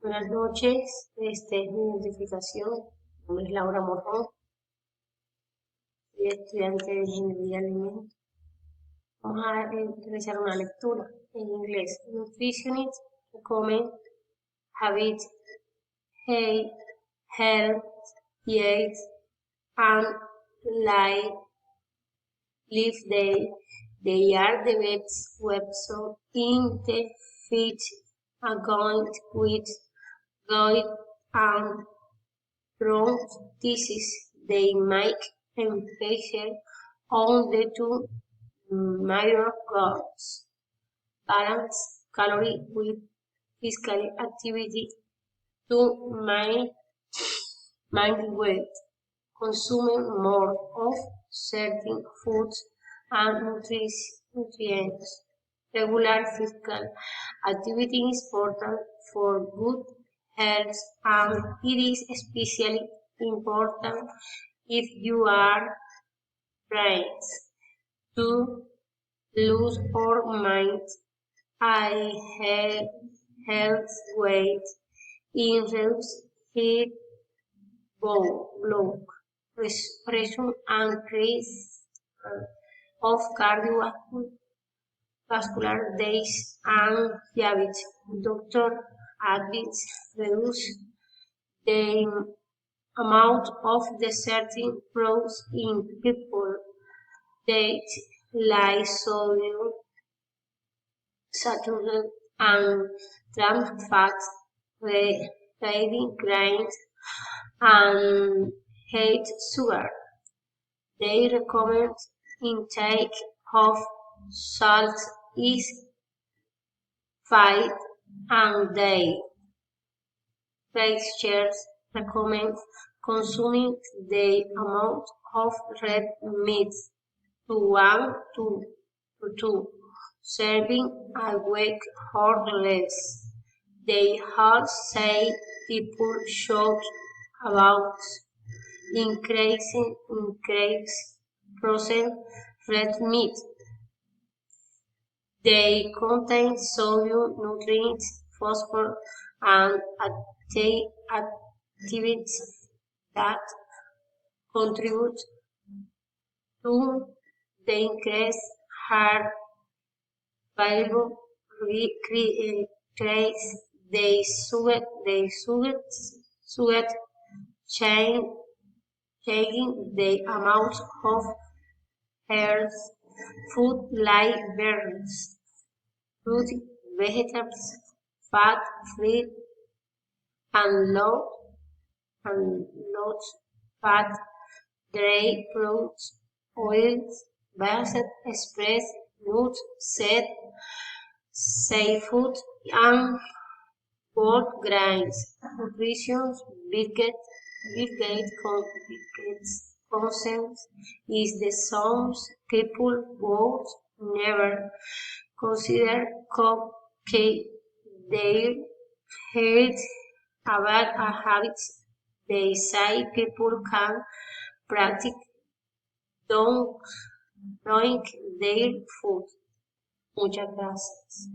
Buenas noches, esta es mi identificación. Mi nombre es Laura Morrón, soy estudiante de Ingeniería Alimentos. Vamos a realizar una lectura en inglés. Nutritionist recommend habit, hate, health, yet, and live they are the best weapons in the fight against with God and Chronic disease. They make emphasis on the two major goals: balance calorie with physical activity to maintain weight, consuming more of certain foods and nutrients. Regular physical activity is important for good health, and it is especially important if you are trying to lose or maintain a health weight, increase heat blood pressure, and increase of cardiovascular disease and diabetes. Doctor advice reduce the amount of the certain products in people that like sodium, saturated and trans fats, ready grains, and hate sugar. They recommend intake of salt is 5 and they researchers recommend consuming the amount of red meat to 1 to 2 serving a week or less. They also say people should about increasing processed red meat. They contain sodium, nutrients, phosphorus, and activities that contribute to the increased heart value creates the sweat changing the amount of earth food like berries, fruit, vegetables, fat, free, and low fat, dry fruits, oils, based express, nuts, seafood, and whole grains. Nutrition Bill Gates concept is the sums people would never consider copy their health about a habits they say people can practice don't knowing their food. Muchas gracias.